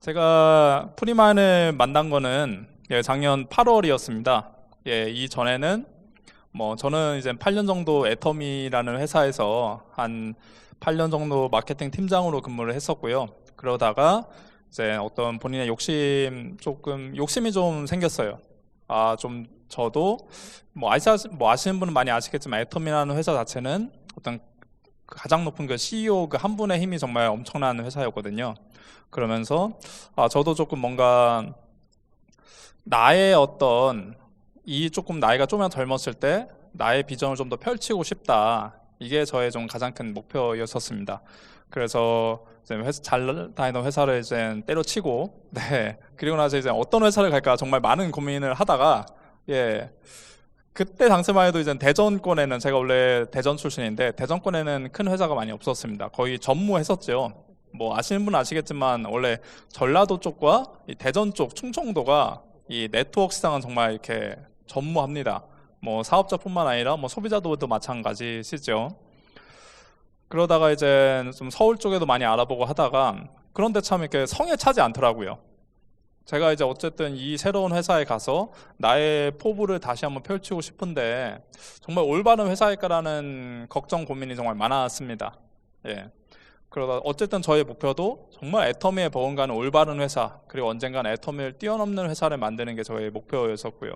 제가 프리만을 만난 거는 작년 8월이었습니다. 이전에는 저는 이제 8년 정도 애터미라는 회사에서 한 8년 정도 마케팅 팀장으로 근무를 했었고요. 그러다가 이제 어떤 본인의 욕심이 좀 생겼어요. 좀 저도 아시는 분은 많이 아시겠지만 애터미라는 회사 자체는 어떤 가장 높은 그 CEO 그 한 분의 힘이 정말 엄청난 회사였거든요. 그러면서 저도 조금 뭔가 나의 어떤 이 조금 나이가 좀만 젊었을 때 나의 비전을 좀 더 펼치고 싶다. 이게 저의 좀 가장 큰 목표였었습니다. 그래서 이제 잘 다니던 회사를 이제 때려치고 그리고 나서 이제 어떤 회사를 갈까 정말 많은 고민을 하다가 그때 당시만 해도 이제 대전권에는 제가 원래 대전 출신인데 대전권에는 큰 회사가 많이 없었습니다. 거의 전무했었죠. 아시는 분은 아시겠지만 원래 전라도 쪽과 이 대전 쪽 충청도가 이 네트워크 시장은 정말 이렇게 전무합니다. 사업자뿐만 아니라 소비자들도 마찬가지시죠. 그러다가 이제 좀 서울 쪽에도 많이 알아보고 하다가 그런데 참 이렇게 성에 차지 않더라고요. 제가 이제 어쨌든 이 새로운 회사에 가서 나의 포부를 다시 한번 펼치고 싶은데 정말 올바른 회사일까라는 걱정 고민이 정말 많았습니다. 그러다 어쨌든 저의 목표도 정말 애터미에 버금가는 올바른 회사, 그리고 언젠간 애터미를 뛰어넘는 회사를 만드는 게 저의 목표였었고요.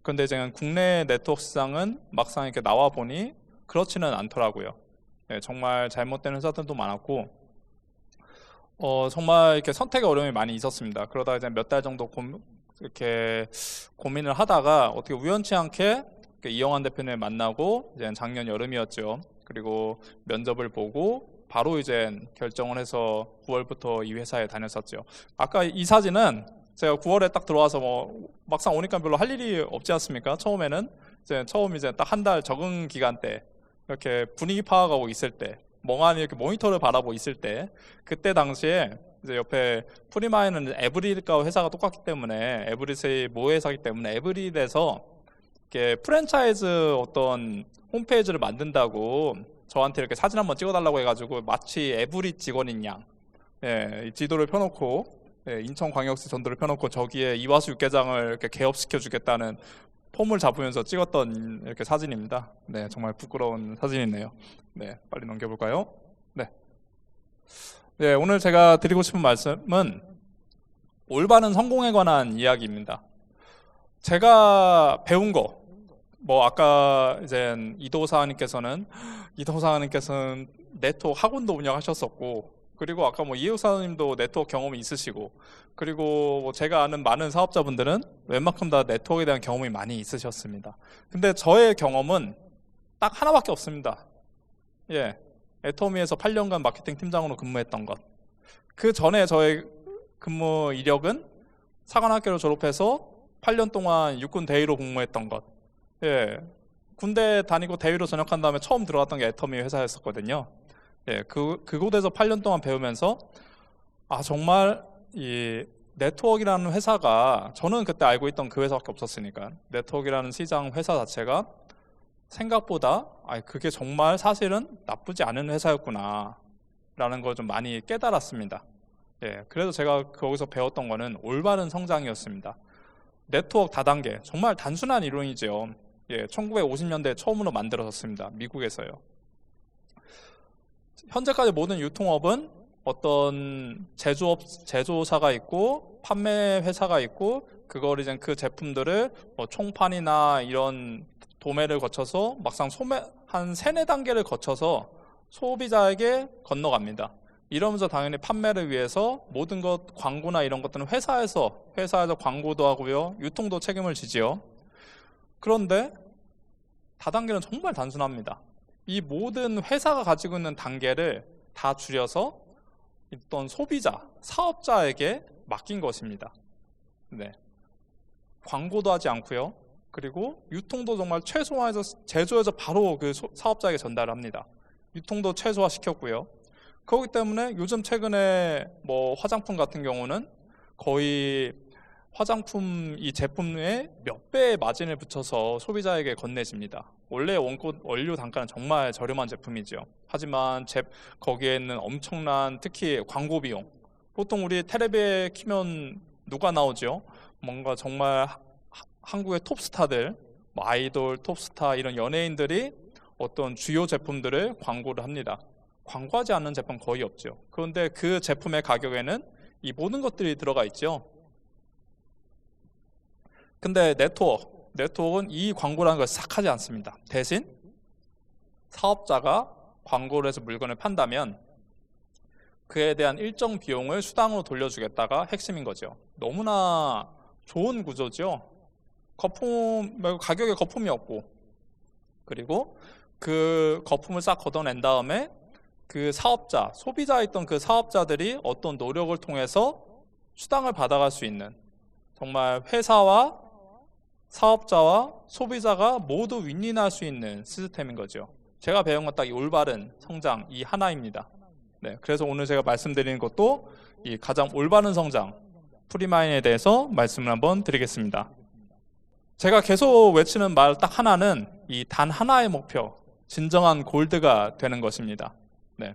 그런데 이제 국내 네트워크 시장은 막상 이렇게 나와 보니 그렇지는 않더라고요. 정말 잘못된 회사들도 많았고 정말 이렇게 선택의 어려움이 많이 있었습니다. 그러다 이제 몇 달 정도 이렇게 고민을 하다가 어떻게 우연치 않게 이영환 대표님을 만나고 이제 작년 여름이었죠. 그리고 면접을 보고 바로 이제 결정을 해서 9월부터 이 회사에 다녔었죠. 아까 이 사진은 제가 9월에 딱 들어와서 막상 오니까 별로 할 일이 없지 않습니까? 처음에는 처음 이제 딱 한 달 적응 기간 때 이렇게 분위기 파악하고 있을 때 멍하니 이렇게 모니터를 바라보고 있을 때 그때 당시에 이제 옆에 프리마이는 에브리드과 회사가 똑같기 때문에 에브리세이 모회사기 때문에 에브리드에서 이렇게 프랜차이즈 어떤 홈페이지를 만든다고 저한테 이렇게 사진 한번 찍어달라고 해가지고 마치 에브리 직원인 양 이 지도를 펴놓고 인천광역시 전도를 펴놓고 저기에 이화수 육개장을 이렇게 개업시켜 주겠다는 폼을 잡으면서 찍었던 이렇게 사진입니다. 정말 부끄러운 사진이네요. 빨리 넘겨볼까요? 오늘 제가 드리고 싶은 말씀은 올바른 성공에 관한 이야기입니다. 제가 배운 거, 아까 이제 이도사님께서는 네트워크 학원도 운영하셨었고, 그리고 아까 이혜우사님도 네트워크 경험이 있으시고, 그리고 제가 아는 많은 사업자분들은 웬만큼 다 네트워크에 대한 경험이 많이 있으셨습니다. 근데 저의 경험은 딱 하나밖에 없습니다. 애터미에서 8년간 마케팅 팀장으로 근무했던 것. 그 전에 저의 근무 이력은 사관학교를 졸업해서 8년 동안 육군 대위로 복무했던 것. 군대 다니고 대위로 전역한 다음에 처음 들어갔던 게 애터미 회사였었거든요. 그곳에서 8년 동안 배우면서 정말 이 네트워크라는 회사가 저는 그때 알고 있던 그 회사밖에 없었으니까 네트워크라는 시장 회사 자체가 생각보다 그게 정말 사실은 나쁘지 않은 회사였구나 라는 걸 좀 많이 깨달았습니다. 그래서 제가 거기서 배웠던 거는 올바른 성장이었습니다. 네트워크 다단계, 정말 단순한 이론이죠. 1950년대에 처음으로 만들어졌습니다. 미국에서요. 현재까지 모든 유통업은 어떤 제조사가 있고 판매 회사가 있고 그걸 이제 그 제품들을 총판이나 이런 도매를 거쳐서 막상 한 3-4단계를 거쳐서 소비자에게 건너갑니다. 이러면서 당연히 판매를 위해서 모든 것 광고나 이런 것들은 회사에서 광고도 하고요, 유통도 책임을 지지요. 그런데 다단계는 정말 단순합니다. 이 모든 회사가 가지고 있는 단계를 다 줄여서 어떤 소비자, 사업자에게 맡긴 것입니다. 광고도 하지 않고요. 그리고 유통도 정말 최소화해서 제조해서 바로 그 사업자에게 전달을 합니다. 유통도 최소화시켰고요. 그렇기 때문에 요즘 최근에 화장품 같은 경우는 거의 화장품 이 제품에 몇 배의 마진을 붙여서 소비자에게 건네집니다. 원래 원료 단가는 정말 저렴한 제품이죠. 하지만 거기에 있는 엄청난 특히 광고 비용, 보통 우리 텔레비에 키면 누가 나오죠? 뭔가 정말 한국의 톱스타들, 뭐 아이돌, 톱스타 이런 연예인들이 어떤 주요 제품들을 광고를 합니다. 광고하지 않는 제품 거의 없죠. 그런데 그 제품의 가격에는 이 모든 것들이 들어가 있죠. 근데 네트워크는 이 광고라는 걸 싹 하지 않습니다. 대신 사업자가 광고를 해서 물건을 판다면 그에 대한 일정 비용을 수당으로 돌려주겠다가 핵심인 거죠. 너무나 좋은 구조죠. 가격에 거품이 없고, 그리고 그 거품을 싹 걷어낸 다음에 그 사업자, 소비자였던 그 사업자들이 어떤 노력을 통해서 수당을 받아갈 수 있는, 정말 회사와 사업자와 소비자가 모두 윈윈할 수 있는 시스템인 거죠. 제가 배운 건 딱 이 올바른 성장 이 하나입니다. 네, 그래서 오늘 제가 말씀드리는 것도 이 가장 올바른 성장 프리마인에 대해서 말씀을 한번 드리겠습니다. 제가 계속 외치는 말 딱 하나는 이 단 하나의 목표, 진정한 골드가 되는 것입니다. 네.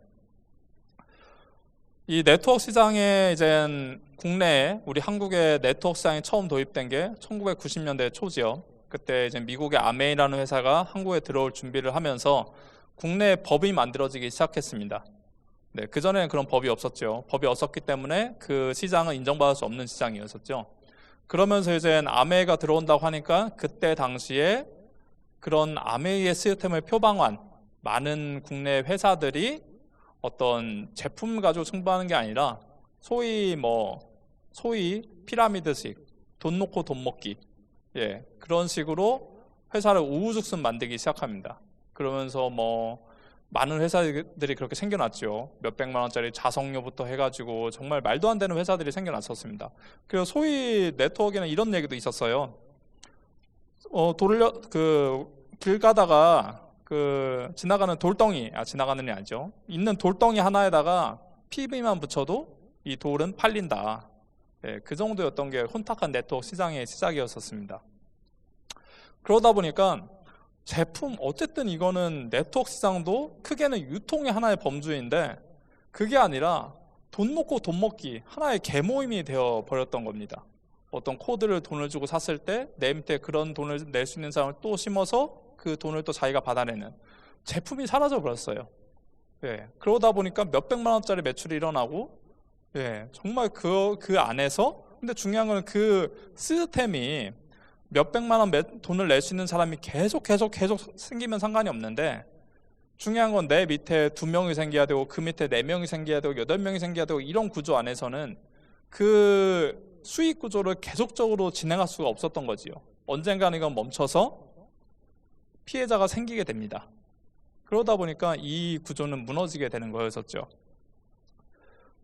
이 네트워크 시장에 이제 국내에 우리 한국의 네트워크 시장이 처음 도입된 게 1990년대 초지요. 그때 이제 미국의 아메이라는 회사가 한국에 들어올 준비를 하면서 국내에 법이 만들어지기 시작했습니다. 네, 그전에는 그런 법이 없었죠. 법이 없었기 때문에 그 시장은 인정받을 수 없는 시장이었었죠. 그러면서 이제 아메이가 들어온다고 하니까 그때 당시에 그런 아메이의 시스템을 표방한 많은 국내 회사들이 어떤 제품 가지고 승부하는 게 아니라 소위 피라미드식 돈 놓고 돈 먹기, 예, 그런 식으로 회사를 우후죽순 만들기 시작합니다. 그러면서 많은 회사들이 그렇게 생겨났죠. 몇백만 원짜리 자석료부터 해가지고 정말 말도 안 되는 회사들이 생겨났었습니다. 그리고 소위 네트워크에는 이런 얘기도 있었어요. 길 가다가 지나가는 지나가는 게 아니죠. 있는 돌덩이 하나에다가 PB만 붙여도 이 돌은 팔린다. 예, 그 정도였던 게 혼탁한 네트워크 시장의 시작이었었습니다. 그러다 보니까 어쨌든 이거는 네트워크 시장도 크게는 유통의 하나의 범주인데 그게 아니라 돈 놓고 돈 먹기 하나의 계모임이 되어 버렸던 겁니다. 어떤 코드를 돈을 주고 샀을 때 내 밑에 그런 돈을 낼 수 있는 사람을 또 심어서 그 돈을 또 자기가 받아내는 제품이 사라져 버렸어요. 예, 그러다 보니까 몇백만 원짜리 매출이 일어나고, 예, 정말 그 안에서, 근데 중요한 건 그 시스템이 몇백만 원 돈을 낼 수 있는 사람이 계속 생기면 상관이 없는데, 중요한 건 내 밑에 2명이 생겨야 되고 그 밑에 4명이 생겨야 되고 8명이 생겨야 되고 이런 구조 안에서는 그 수익 구조를 계속적으로 진행할 수가 없었던 거지요. 언젠가는 이건 멈춰서 피해자가 생기게 됩니다. 그러다 보니까 이 구조는 무너지게 되는 거였었죠.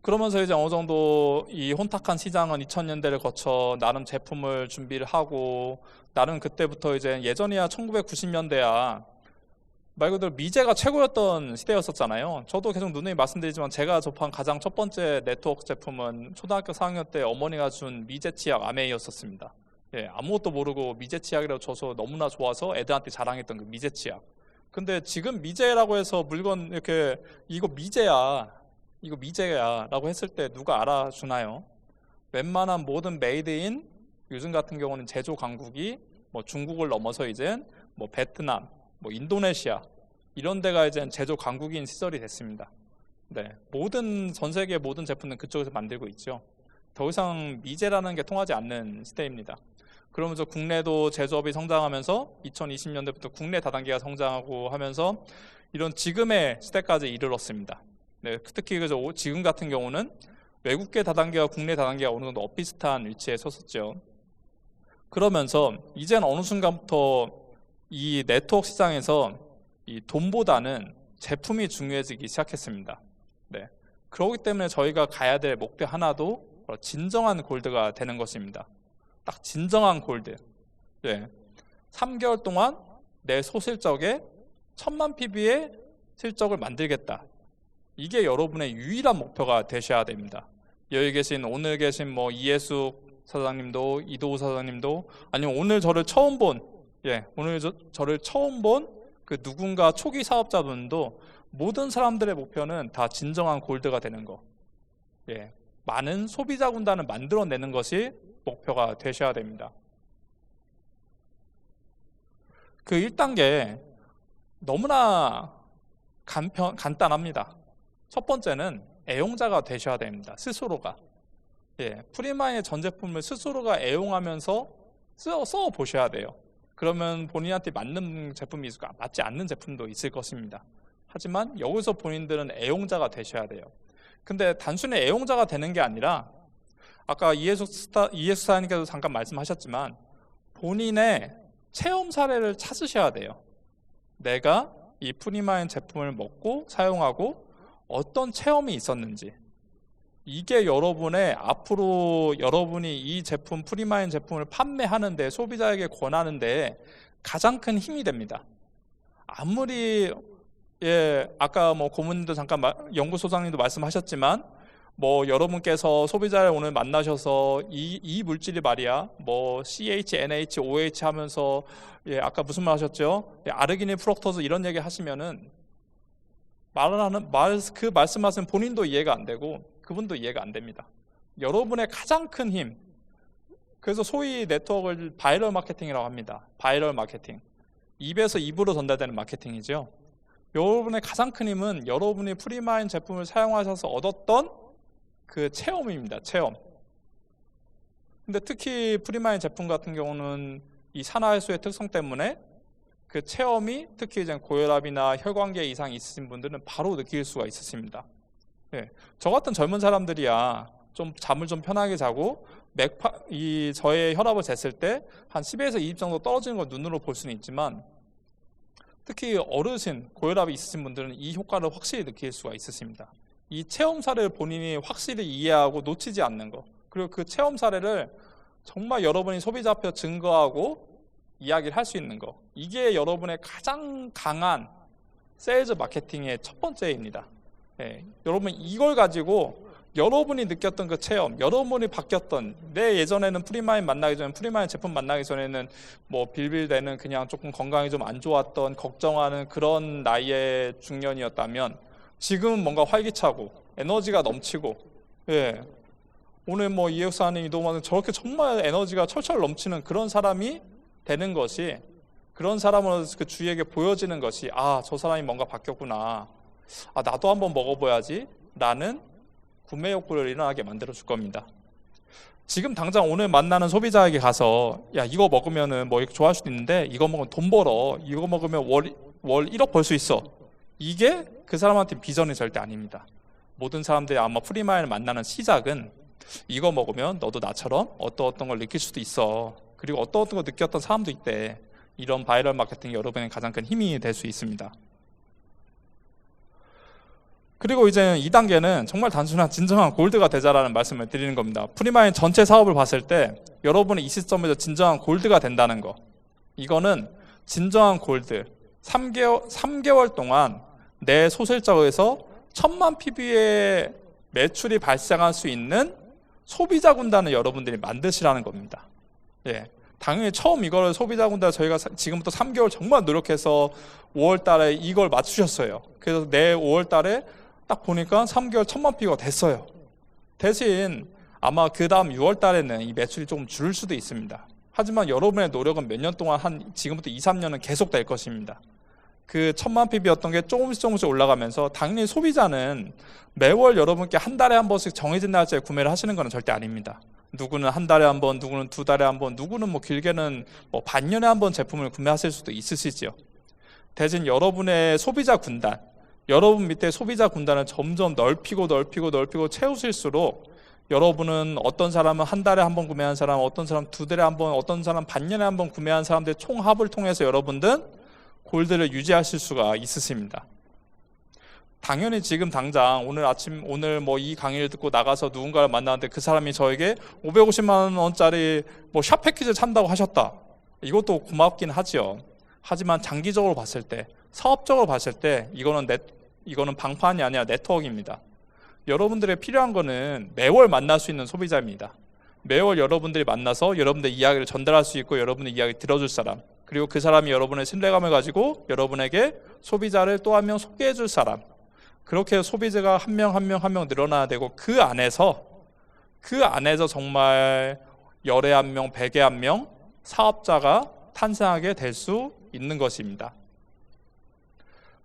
그러면서 이제 어느 정도 이 혼탁한 시장은 2000년대를 거쳐 나름 제품을 준비를 하고, 나름 그때부터 이제 예전이야 1990년대야 말 그대로 미제가 최고였던 시대였었잖아요. 저도 계속 누누이 말씀드리지만 제가 접한 가장 첫 번째 네트워크 제품은 초등학교 4학년 때 어머니가 준 미제 치약 아메이였었습니다. 예, 아무것도 모르고 미제 치약이라고 줘서 너무나 좋아서 애들한테 자랑했던 그 미제 치약. 근데 지금 미제라고 해서 물건 이렇게 이거 미제야 라고 했을 때 누가 알아주나요? 웬만한 모든 메이드인, 요즘 같은 경우는 제조 강국이 중국을 넘어서 이제 베트남, 인도네시아 이런 데가 이제 제조 강국인 시절이 됐습니다. 네, 전 세계 모든 제품은 그쪽에서 만들고 있죠. 더 이상 미제라는 게 통하지 않는 시대입니다. 그러면서 국내도 제조업이 성장하면서 2020년대부터 국내 다단계가 성장하고 하면서 이런 지금의 시대까지 이르렀습니다. 네, 특히 지금 같은 경우는 외국계 다단계와 국내 다단계가 어느 정도 엇비슷한 위치에 섰었죠. 그러면서 이젠 어느 순간부터 이 네트워크 시장에서 이 돈보다는 제품이 중요해지기 시작했습니다. 네, 그렇기 때문에 저희가 가야 될 목표 하나도 진정한 골드가 되는 것입니다. 딱 진정한 골드. 네, 3개월 동안 내 소실적에 1000만 PB의 실적을 만들겠다. 이게 여러분의 유일한 목표가 되셔야 됩니다. 오늘 계신 이예숙 사장님도, 이도우 사장님도, 아니면 오늘 저를 처음 본 그 누군가 초기 사업자분도 모든 사람들의 목표는 다 진정한 골드가 되는 거. 예, 많은 소비자 군단을 만들어내는 것이 목표가 되셔야 됩니다. 그 1단계 너무나 간단합니다. 첫 번째는 애용자가 되셔야 됩니다. 스스로가. 프리마인의 전 제품을 스스로가 애용하면서 써 보셔야 돼요. 그러면 본인한테 맞는 제품이 있을까? 맞지 않는 제품도 있을 것입니다. 하지만 여기서 본인들은 애용자가 되셔야 돼요. 근데 단순히 애용자가 되는 게 아니라 아까 이해숙 사장님께서 잠깐 말씀하셨지만 본인의 체험 사례를 찾으셔야 돼요. 내가 이 프리마인 제품을 먹고 사용하고 어떤 체험이 있었는지, 이게 여러분의 앞으로 여러분이 이 제품 프리마인 제품을 판매하는데 소비자에게 권하는데 가장 큰 힘이 됩니다. 아무리 아까 뭐 고문님도 잠깐 연구소장님도 말씀하셨지만 여러분께서 소비자를 오늘 만나셔서 이 물질이 말이야 뭐 CH, NH, OH 하면서 아까 무슨 말 하셨죠? 아르기닌, 프럭토즈 이런 얘기 하시면은 그 말씀하신 본인도 이해가 안 되고 그분도 이해가 안 됩니다. 여러분의 가장 큰 힘, 그래서 소위 네트워크를 바이럴 마케팅이라고 합니다. 바이럴 마케팅, 입에서 입으로 전달되는 마케팅이죠. 여러분의 가장 큰 힘은 여러분이 프리마인 제품을 사용하셔서 얻었던 그 체험입니다. 체험. 근데 특히 프리마인 제품 같은 경우는 이 산화해수의 특성 때문에 그 체험이 특히 이제 고혈압이나 혈관계 이상이 있으신 분들은 바로 느낄 수가 있으십니다. 저 같은 젊은 사람들이야 좀 잠을 좀 편하게 자고 저의 혈압을 쟀을 때 한 10에서 20 정도 떨어지는 걸 눈으로 볼 수는 있지만 특히 어르신, 고혈압이 있으신 분들은 이 효과를 확실히 느낄 수가 있으십니다. 이 체험 사례를 본인이 확실히 이해하고 놓치지 않는 거, 그리고 그 체험 사례를 정말 여러분이 소비자 앞에 증거하고 이야기를 할 수 있는 거, 이게 여러분의 가장 강한 세일즈 마케팅의 첫 번째입니다. 여러분 이걸 가지고 여러분이 느꼈던 그 체험, 여러분이 바뀌었던, 내 예전에는 프리마인 만나기 전에, 프리마인 제품 만나기 전에는 뭐 빌빌대는 그냥 조금 건강이 좀 안 좋았던, 걱정하는 그런 나이의 중년이었다면 지금은 뭔가 활기차고 에너지가 넘치고, 오늘 뭐 이해사님이 너무 저렇게 정말 에너지가 철철 넘치는 그런 사람이 되는 것이, 그런 사람으로 그 주위에게 보여지는 것이, 아, 저 사람이 뭔가 바뀌었구나, 아, 나도 한번 먹어봐야지 라는 구매 욕구를 일어나게 만들어 줄 겁니다. 지금 당장 오늘 만나는 소비자에게 가서 야, 이거 먹으면은 뭐 좋아할 수도 있는데 이거 먹으면 돈 벌어, 이거 먹으면 월 1억 벌 수 있어, 이게 그 사람한테 비전이 절대 아닙니다. 모든 사람들이 아마 프리마인을 만나는 시작은 이거 먹으면 너도 나처럼 어떤 걸 느낄 수도 있어, 그리고 어떤 걸 느꼈던 사람도 있대, 이런 바이럴 마케팅이 여러분의 가장 큰 힘이 될 수 있습니다. 그리고 이제 2단계는 정말 단순한 진정한 골드가 되자라는 말씀을 드리는 겁니다. 프리마인 전체 사업을 봤을 때 여러분이 이 시점에서 진정한 골드가 된다는 거, 이거는 진정한 골드, 3개월 동안 내 소실적에서 1000만 PB의 매출이 발생할 수 있는 소비자 군단을 여러분들이 만드시라는 겁니다. 당연히 처음 이걸 소비자 군단 저희가 지금부터 3개월 정말 노력해서 5월 달에 이걸 맞추셨어요. 그래서 내 5월 달에 딱 보니까 3개월 1000만 PB가 됐어요. 대신 아마 그 다음 6월 달에는 이 매출이 조금 줄 수도 있습니다. 하지만 여러분의 노력은 몇 년 동안 지금부터 2, 3년은 계속 될 것입니다. 그 1000만 PB였던 게 조금씩 올라가면서, 당연히 소비자는 매월 여러분께 한 달에 한 번씩 정해진 날짜에 구매를 하시는 건 절대 아닙니다. 누구는 한 달에 한 번, 누구는 2달에 한 번, 누구는 뭐 길게는 뭐 반년에 한 번 제품을 구매하실 수도 있으시죠. 대신 여러분의 소비자 군단, 여러분 밑에 소비자 군단을 점점 넓히고 채우실수록 여러분은 어떤 사람은 한 달에 한 번 구매한 사람, 어떤 사람 2달에 한 번, 어떤 사람 반년에 한 번 구매한 사람들의 총합을 통해서 여러분들은 골드를 유지하실 수가 있으십니다. 당연히 지금 당장 오늘 뭐 이 강의를 듣고 나가서 누군가를 만나는데 그 사람이 저에게 550만 원짜리 뭐 샵 패키지를 산다고 하셨다. 이것도 고맙긴 하지요. 하지만 장기적으로 봤을 때, 사업적으로 봤을 때 이거는 방판이 아니라 네트워크입니다. 여러분들의 필요한 거는 매월 만날 수 있는 소비자입니다. 매월 여러분들이 만나서 여러분들의 이야기를 전달할 수 있고 여러분의 이야기를 들어줄 사람, 그리고 그 사람이 여러분의 신뢰감을 가지고 여러분에게 소비자를 또 한 명 소개해 줄 사람, 그렇게 소비자가 한 명 늘어나야 되고, 그 안에서 그 안에서 정말 열에 한 명, 백에 한 명 사업자가 탄생하게 될 수 있는 것입니다.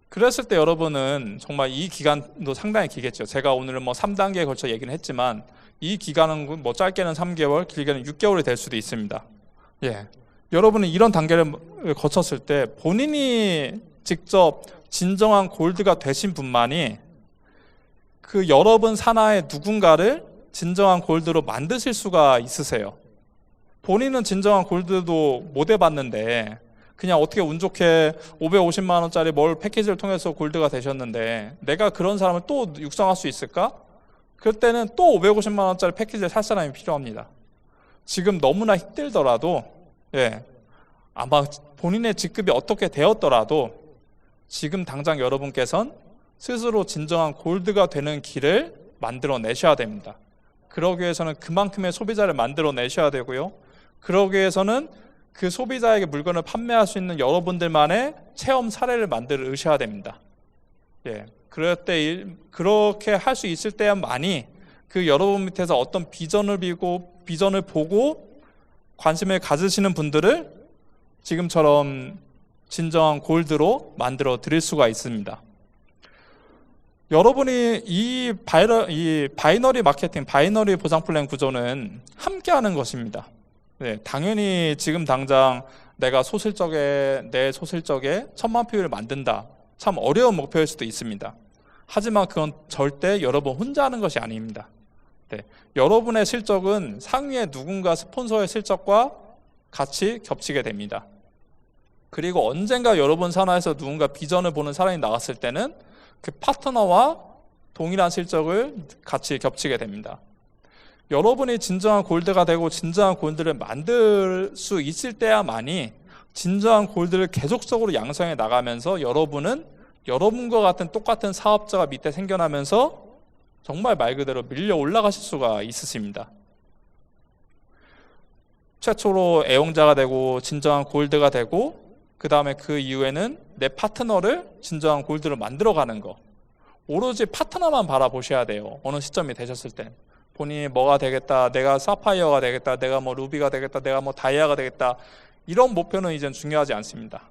그랬을 때 여러분은 정말 이 기간도 상당히 길겠죠. 제가 오늘은 3단계에 걸쳐 얘기는 했지만 이 기간은 짧게는 3개월, 길게는 6개월이 될 수도 있습니다. 여러분은 이런 단계를 거쳤을 때 본인이 직접 진정한 골드가 되신 분만이 그 여러분 산하의 누군가를 진정한 골드로 만드실 수가 있으세요. 본인은 진정한 골드도 못 해봤는데 그냥 어떻게 운 좋게 550만 원짜리 패키지를 통해서 골드가 되셨는데 내가 그런 사람을 또 육성할 수 있을까? 그럴 때는 또 550만 원짜리 패키지를 살 사람이 필요합니다. 지금 너무나 힘들더라도 아마 본인의 직급이 어떻게 되었더라도 지금 당장 여러분께서는 스스로 진정한 골드가 되는 길을 만들어내셔야 됩니다. 그러기 위해서는 그만큼의 소비자를 만들어내셔야 되고요. 그러기 위해서는 그 소비자에게 물건을 판매할 수 있는 여러분들만의 체험 사례를 만들으셔야 됩니다. 그럴 때 그렇게 할 수 있을 때만이 그 여러분 밑에서 어떤 비전을 보고 관심을 가지시는 분들을 지금처럼 진정한 골드로 만들어 드릴 수가 있습니다. 여러분이 이 바이너리 마케팅, 바이너리 보상 플랜 구조는 함께 하는 것입니다. 당연히 지금 당장 내가 내 소실적에 1000만 표를 만든다. 참 어려운 목표일 수도 있습니다. 하지만 그건 절대 여러분 혼자 하는 것이 아닙니다. 여러분의 실적은 상위의 누군가 스폰서의 실적과 같이 겹치게 됩니다. 그리고 언젠가 여러분 산하에서 누군가 비전을 보는 사람이 나왔을 때는 그 파트너와 동일한 실적을 같이 겹치게 됩니다. 여러분이 진정한 골드가 되고 진정한 골드를 만들 수 있을 때야만이 진정한 골드를 계속적으로 양성해 나가면서 여러분은 여러분과 같은 똑같은 사업자가 밑에 생겨나면서 정말 말 그대로 밀려 올라가실 수가 있으십니다. 최초로 애용자가 되고 진정한 골드가 되고 그 다음에 그 이후에는 내 파트너를 진정한 골드로 만들어가는 거, 오로지 파트너만 바라보셔야 돼요. 어느 시점이 되셨을 때 본인이 뭐가 되겠다, 내가 사파이어가 되겠다, 내가 루비가 되겠다, 내가 다이아가 되겠다, 이런 목표는 이젠 중요하지 않습니다.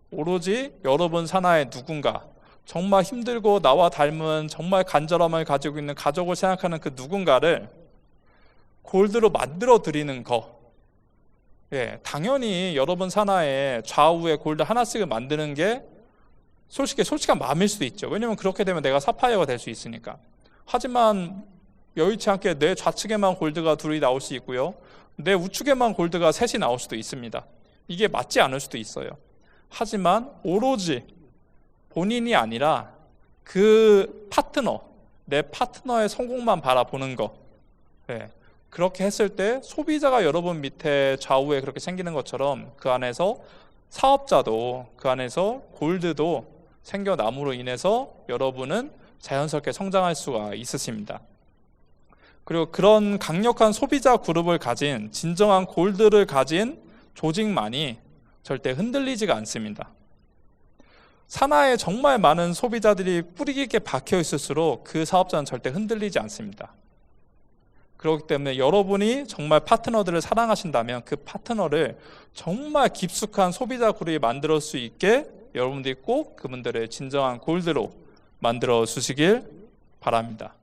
오로지 여러분 산하의 누군가, 정말 힘들고 나와 닮은 정말 간절함을 가지고 있는 가족을 생각하는 그 누군가를 골드로 만들어 드리는 거. 당연히 여러분 산하에 좌우에 골드 하나씩을 만드는 게 솔직한 마음일 수도 있죠. 왜냐면 그렇게 되면 내가 사파이어가 될 수 있으니까. 하지만 여의치 않게 내 좌측에만 골드가 둘이 나올 수 있고요, 내 우측에만 골드가 셋이 나올 수도 있습니다. 이게 맞지 않을 수도 있어요. 하지만 오로지 본인이 아니라 그 파트너, 내 파트너의 성공만 바라보는 거. 그렇게 했을 때 소비자가 여러분 밑에 좌우에 그렇게 생기는 것처럼 그 안에서 사업자도, 그 안에서 골드도 생겨남으로 인해서 여러분은 자연스럽게 성장할 수가 있으십니다. 그리고 그런 강력한 소비자 그룹을 가진, 진정한 골드를 가진 조직만이 절대 흔들리지가 않습니다. 산하에 정말 많은 소비자들이 뿌리 깊게 박혀 있을수록 그 사업자는 절대 흔들리지 않습니다. 그렇기 때문에 여러분이 정말 파트너들을 사랑하신다면 그 파트너를 정말 깊숙한 소비자 그룹이 만들 수 있게 여러분들이 꼭 그분들의 진정한 골드로 만들어 주시길 바랍니다.